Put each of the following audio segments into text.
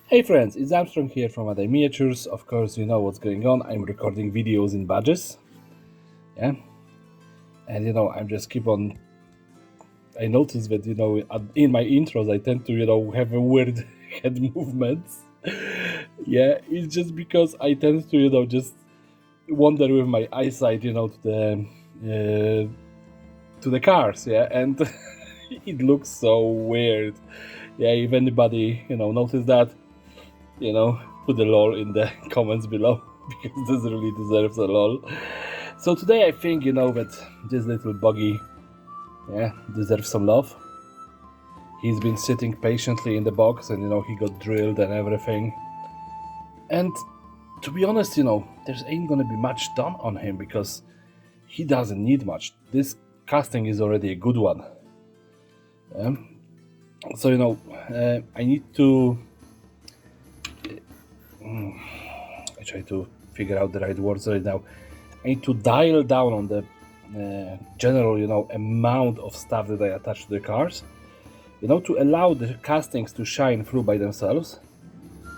Hey friends, it's Armstrong here from Other Miniatures. Of course, you know what's going on. I'm recording videos in badges. Yeah. And I'm just keep on. I noticed that, in my intros, I tend to, have a weird head movements. Yeah, it's just because I tend to, just wander with my eyesight, to the cars. Yeah. And it looks so weird. Yeah, if anybody, notice that, put the lol in the comments below because this really deserves a lol. So today I think that this little buggy, yeah, deserves some love. He's been sitting patiently in the box, and he got drilled and everything. And to be honest, there's ain't gonna be much done on him because he doesn't need much. This casting is already a good one. Yeah? So I need to. I try to figure out the right words right now. I need to dial down on the general, amount of stuff that I attach to the cars, to allow the castings to shine through by themselves,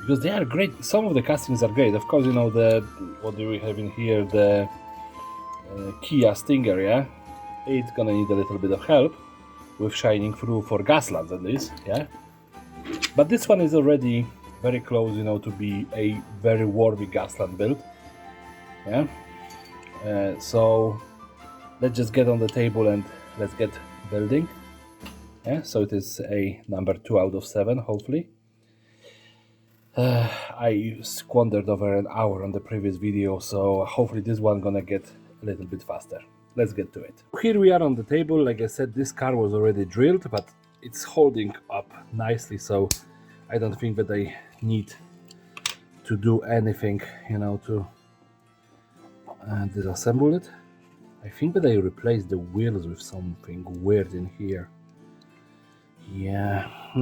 because they are great. Some of the castings are great. Of course, the what do we have in here? The Kia Stinger, yeah. It's gonna need a little bit of help with shining through for Gaslands at least, yeah. But this one is already very close, to be a very worthy Gasland build, yeah. So let's just get on the table and let's get building. Yeah, so it is a number 2 out of 7, hopefully. I squandered over an hour on the previous video, so hopefully this one gonna get a little bit faster. Let's get to it. Here we are on the table. Like I said, this car was already drilled, but it's holding up nicely, so I don't think that I need to do anything, to disassemble it. I think that I replaced the wheels with something weird in here. Yeah, I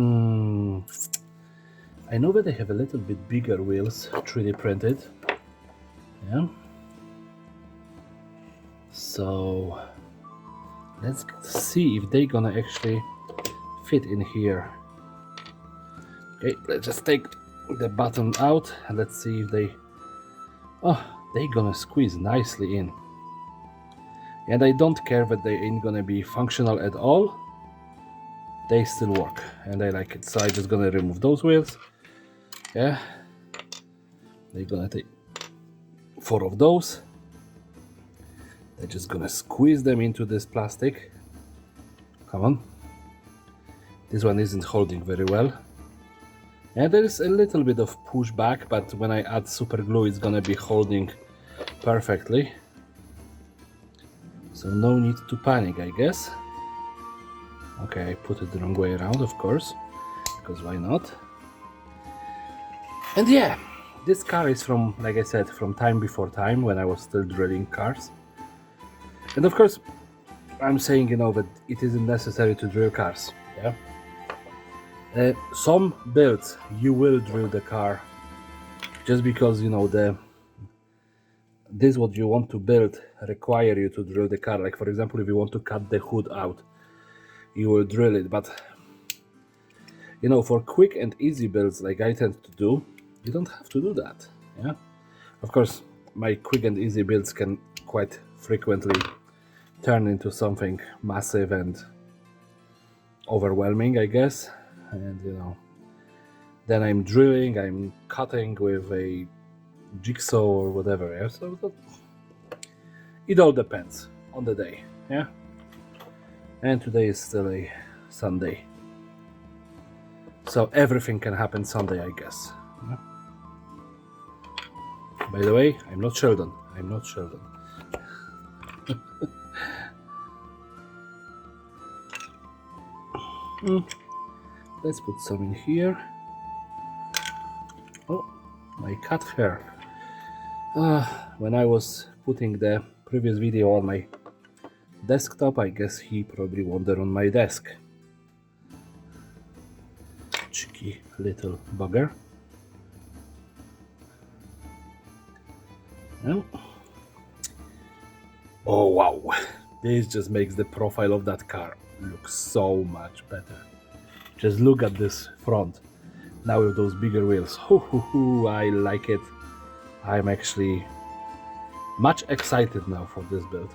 know that they have a little bit bigger wheels, 3D printed. Yeah. So let's see if they're gonna actually fit in here. Okay, let's just take the button out and let's see if they're gonna squeeze nicely in. And I don't care that they ain't gonna be functional at all. They still work and I like it. So I'm just gonna remove those wheels. Yeah. They're gonna take 4 of those. They're just gonna squeeze them into this plastic. Come on. This one isn't holding very well. And there is a little bit of pushback, but when I add super glue, it's gonna be holding perfectly. So no need to panic, I guess. Okay, I put it the wrong way around, of course, because why not? And yeah, this car is from, like I said, from time before time when I was still drilling cars. And of course, I'm saying, that it isn't necessary to drill cars. Yeah. Some builds you will drill the car just because this what you want to build require you to drill the car. Like for example, if you want to cut the hood out, you will drill it. But for quick and easy builds like I tend to do, you don't have to do that. Yeah. Of course, my quick and easy builds can quite frequently turn into something massive and overwhelming, I guess. And then I'm drilling, I'm cutting with a jigsaw or whatever. Yeah? So it all depends on the day. Yeah. And today is still a Sunday, so everything can happen Sunday, I guess. Yeah? By the way, I'm not Sheldon. I'm not Sheldon. Let's put some in here. Oh, my cat hair. When I was putting the previous video on my desktop, I guess he probably wandered on my desk. Cheeky little bugger. Yeah. Oh wow, this just makes the profile of that car look so much better. Just look at this front. now with those bigger wheels. I like it. I'm actually much excited now for this build.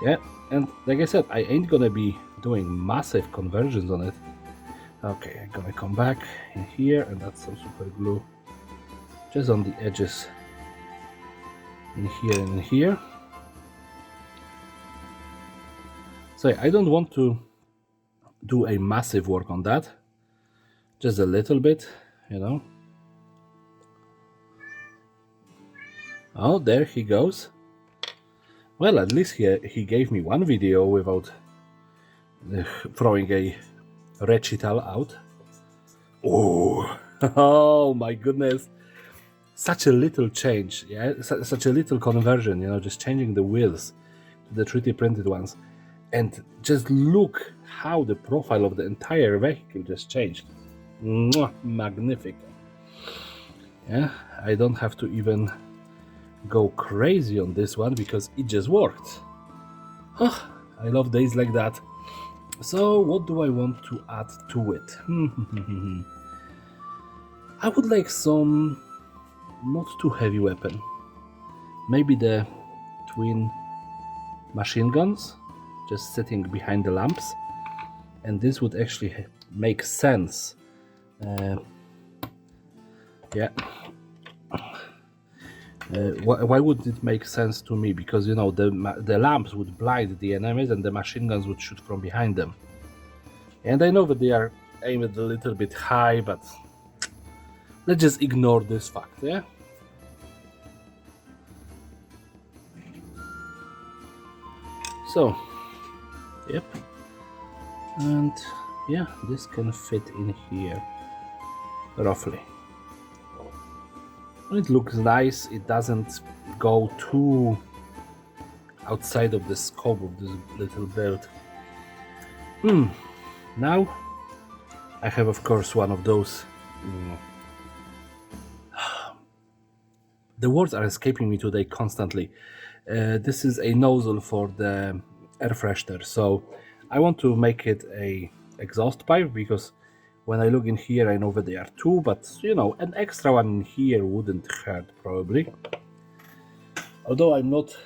Yeah, and like I said, I ain't gonna be doing massive conversions on it. Okay, I'm gonna come back in here and add some super glue just on the edges in here and in here. So yeah, I don't want to do a massive work on that, just a little bit, you know. Oh, there he goes. Well, at least he gave me one video without throwing a recital out. Oh, oh my goodness. Such a little change, yeah, such a little conversion, you know, just changing the wheels to the 3D printed ones. And just look how the profile of the entire vehicle just changed. Mwah, magnificent. Yeah, I don't have to even go crazy on this one because it just worked. Oh, I love days like that. So what do I want to add to it? I would like some not too heavy weapon. Maybe the twin machine guns just sitting behind the lamps, and this would actually make sense. Yeah. Why would it make sense to me? Because, you know, the lamps would blind the enemies and the machine guns would shoot from behind them. And I know that they are aimed a little bit high, but let's just ignore this fact, yeah? So, yep. And yeah, this can fit in here, roughly. It looks nice, it doesn't go too outside of the scope of this little build. Now, I have of course one of those... The words are escaping me today constantly. This is a nozzle for the air freshener, so I want to make it a exhaust pipe, because when I look in here I know that there are two, but you know, an extra one in here wouldn't hurt probably. Although I'm not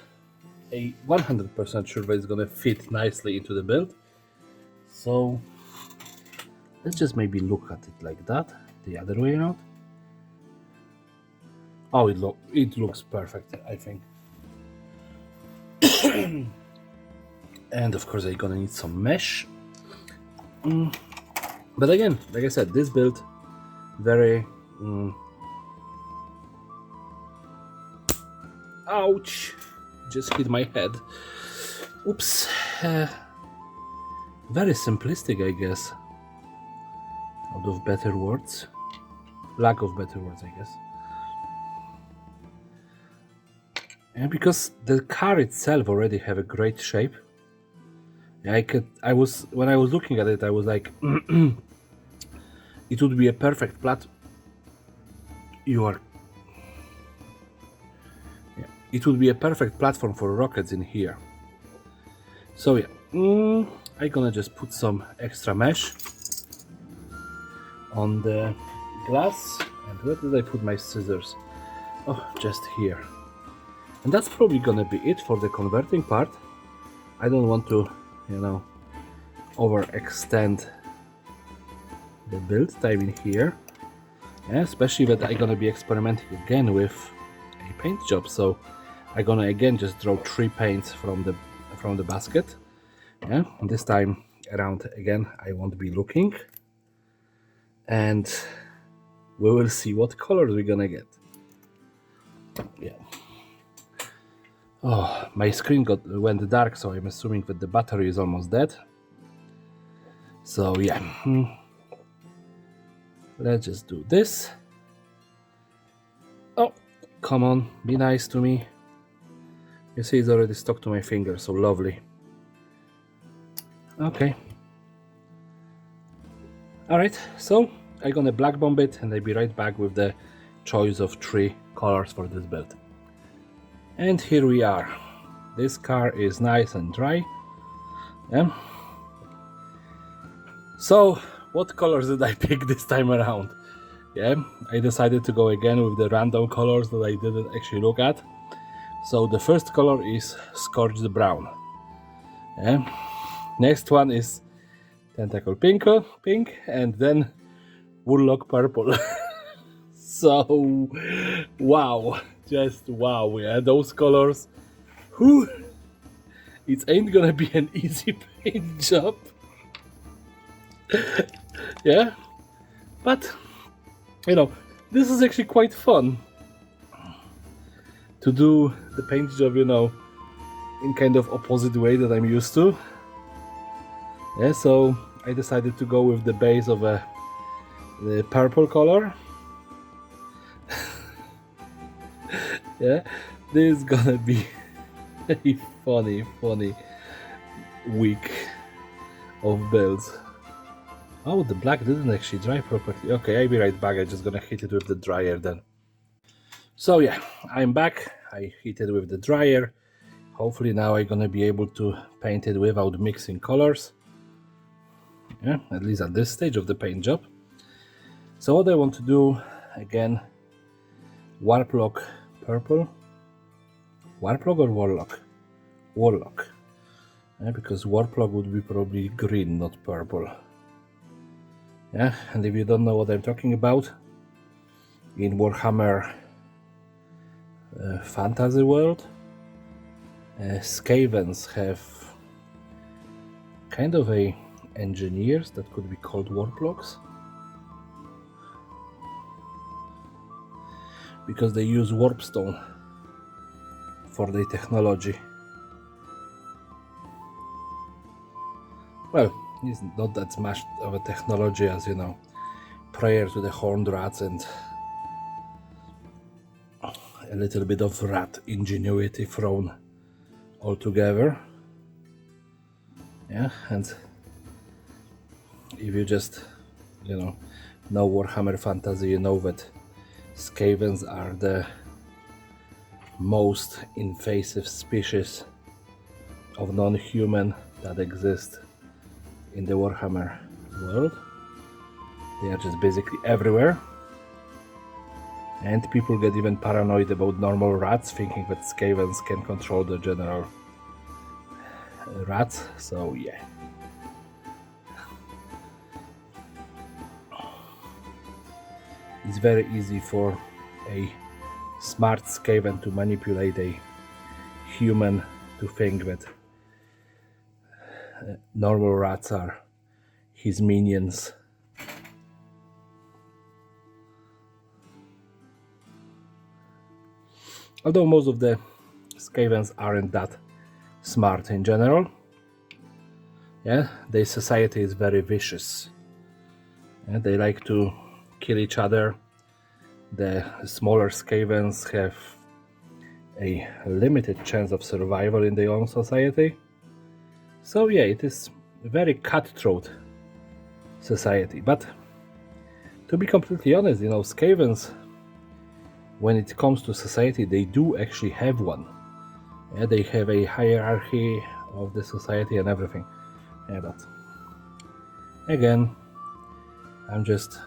a 100% sure that it's gonna fit nicely into the build. So let's just maybe look at it like that, the other way around. Oh, it looks perfect, I think. And of course I'm gonna need some mesh. But again, like I said, this build very ouch, just hit my head. Oops. Very simplistic, I guess. Out of better words. Lack of better words, I guess. And because the car itself already have a great shape. When I was looking at it, I was like, it would be a perfect it would be a perfect platform for rockets in here. So yeah, I'm gonna just put some extra mesh on the glass. And where did I put my scissors? Oh, just here. And that's probably gonna be it for the converting part. I don't want to, you know, overextend the build time in here. Yeah, especially that I'm gonna be experimenting again with a paint job. So I'm gonna again just draw 3 paints from the basket. Yeah, and this time around again I won't be looking, and we will see what colors we're gonna get. Yeah. Oh, my screen went dark, so I'm assuming that the battery is almost dead. So yeah, let's just do this. Oh, come on, be nice to me. You see, it's already stuck to my finger, so lovely. Okay. Alright, so I'm gonna black bomb it, and I'll be right back with the choice of 3 colors for this build. And here we are. This car is nice and dry. Yeah. So what colors did I pick this time around? Yeah, I decided to go again with the random colors that I didn't actually look at. So the first color is Scorched Brown. Yeah. Next one is Tentacle Pink, and then Woodlock Purple. So, wow, just wow, yeah, those colors. Whew, it ain't gonna be an easy paint job. Yeah, but you know, this is actually quite fun to do the paint job, you know, in kind of opposite way that I'm used to. Yeah, so I decided to go with the base of the purple color. Yeah, this is gonna be a funny week of builds. Oh, the black didn't actually dry properly. Okay, I'll be right back. I'm just gonna hit it with the dryer then. So yeah, I'm back. I hit it with the dryer. Hopefully now I'm gonna be able to paint it without mixing colors. Yeah, at least at this stage of the paint job. So what I want to do, again, Warplock Purple. Warplock or Warlock? Warlock. Yeah, because Warplock would be probably green, not purple. Yeah, and if you don't know what I'm talking about, in Warhammer Fantasy World, Skavens have kind of a engineers that could be called Warplocks, because they use warpstone for their technology. Well, it's not that much of a technology as, you know, prior to the horned rats and a little bit of rat ingenuity thrown all together. Yeah, and if you just, you know Warhammer Fantasy, you know that Skavens are the most invasive species of non-human that exist in the Warhammer world. They are just basically everywhere, and people get even paranoid about normal rats, thinking that Skavens can control the general rats. So yeah, it's very easy for a smart Skaven to manipulate a human to think that normal rats are his minions. Although most of the Skavens aren't that smart in general. Yeah, their society is very vicious. Yeah, they like to kill each other. The smaller Skavens have a limited chance of survival in their own society. So yeah, it is a very cutthroat society. But to be completely honest, you know, Skavens, when it comes to society, they do actually have one. Yeah, they have a hierarchy of the society and everything. Yeah, but again, I'm just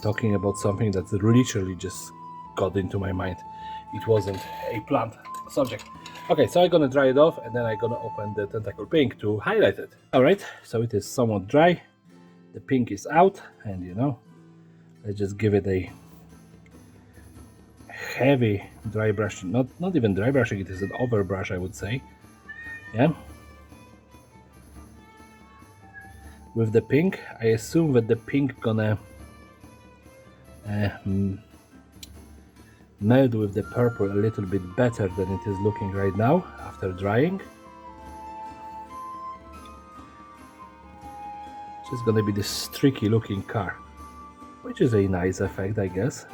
talking about something that literally just got into my mind. It wasn't a planned subject. Okay, so I'm gonna dry it off and then I'm gonna open the tentacle pink to highlight it. Alright, so it is somewhat dry. The pink is out, and you know, let's just give it a heavy dry brushing. Not even dry brushing, it is an overbrush, I would say. Yeah. With the pink, I assume that the pink gonna meld with the purple a little bit better than it is looking right now after drying. It's just gonna be this streaky looking car, which is a nice effect, I guess.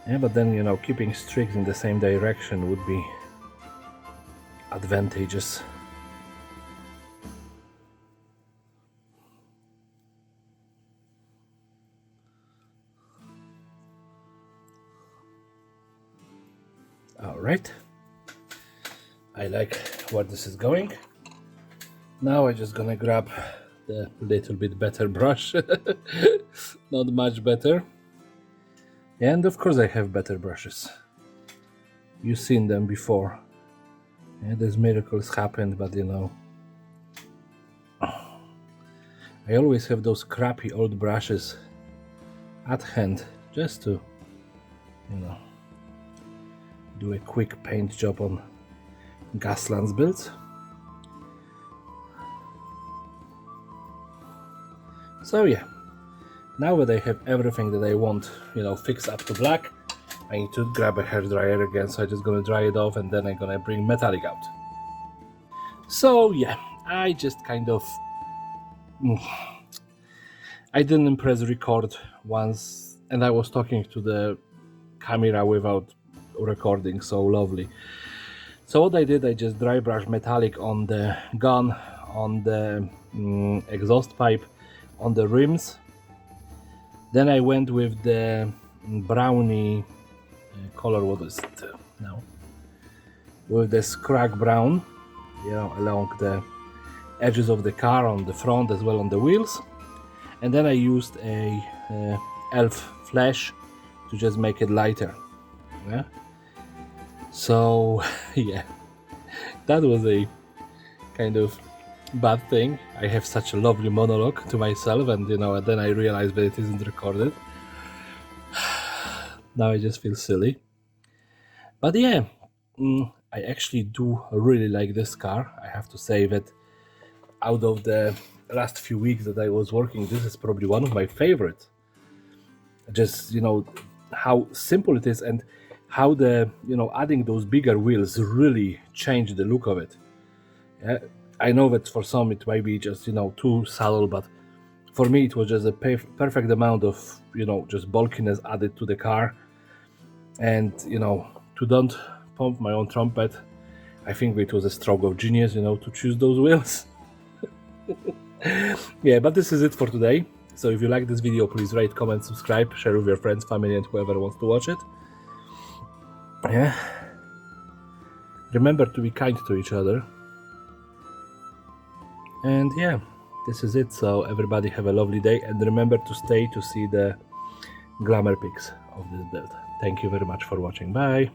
Yeah, but then, you know, keeping streaks in the same direction would be advantageous. All right, I like where this is going. Now I'm just gonna grab the little bit better brush. Not much better. And of course I have better brushes. You've seen them before. Yeah, there's miracles happened, but you know, I always have those crappy old brushes at hand just to, you know, do a quick paint job on Gaslands builds. So yeah, now that I have everything that I want, you know, fixed up to black, I need to grab a hair dryer again, so I'm just gonna dry it off and then I'm gonna bring metallic out. So yeah, I just kind of I didn't press record once and I was talking to the camera without recording, so lovely. So what I did, I just dry brushed metallic on the gun, on the exhaust pipe, on the rims. Then I went with the brownie color, what is it now? With the crack brown, you know, along the edges of the car, on the front as well on the wheels. And then I used a elf flash to just make it lighter. Yeah. So yeah, that was a kind of bad thing. I have such a lovely monologue to myself, and you know, and then I realized that it isn't recorded. Now I just feel silly. But yeah, I actually do really like this car. I have to say that out of the last few weeks that I was working, this is probably one of my favorites. Just, you know, how simple it is and how the, you know, adding those bigger wheels really changed the look of it. Yeah, I know that for some it might be just, you know, too subtle, but for me it was just a perfect amount of, you know, just bulkiness added to the car. And, you know, to don't pump my own trumpet, I think it was a stroke of genius, you know, to choose those wheels. Yeah, but this is it for today. So if you like this video, please rate, comment, subscribe, share with your friends, family, and whoever wants to watch it. Yeah. Remember to be kind to each other. And yeah, this is it. So everybody have a lovely day, and remember to stay to see the glamour pics of this build. Thank you very much for watching. Bye.